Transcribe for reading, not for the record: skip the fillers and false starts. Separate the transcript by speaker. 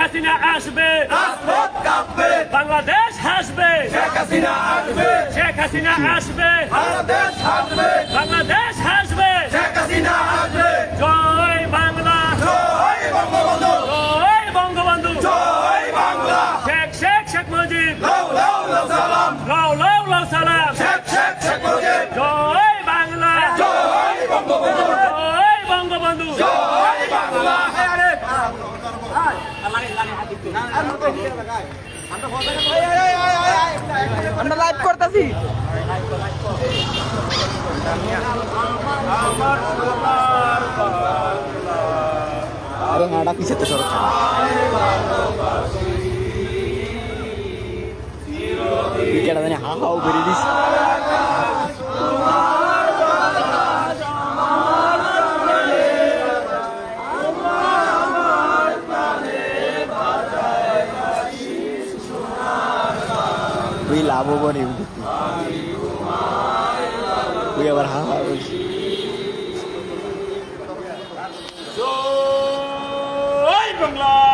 Speaker 1: হাসিনা আসবে,
Speaker 2: রাজপথ কাঁপবে,
Speaker 1: বাংলাদেশ হাসবে,
Speaker 2: শেখ হাসিনা আসবে,
Speaker 1: শেখ হাসিনা আসবে,
Speaker 2: বাংলাদেশ হাসবে,
Speaker 1: বাংলাদেশ হাসবে।
Speaker 2: শেখ হাসিনা আসবে।
Speaker 1: জয় বাংলা,
Speaker 2: জয় বঙ্গবন্ধু,
Speaker 1: জয় বঙ্গবন্ধু,
Speaker 2: জয় বাংলা।
Speaker 1: শেখ শেখ শেখ মুজিব,
Speaker 2: লাউ লাউ লাউ সালাম,
Speaker 1: লাউ লাউ লাউ সালাম।
Speaker 2: শেখ শেখ শেখ মুজিব,
Speaker 1: জয় বাংলা,
Speaker 2: জয় বঙ্গবন্ধু,
Speaker 1: জয় বঙ্গবন্ধু।
Speaker 2: জয় বাংলা।
Speaker 3: আমরা লাইভ করতেছি। আরে হাঁটা পিছাতে সরক কেটা জানি হা হাও বেরিয়ে দিস। তুই লাভ হবো নি তুই আবার হা হা বলছি।
Speaker 1: জয় বাংলা।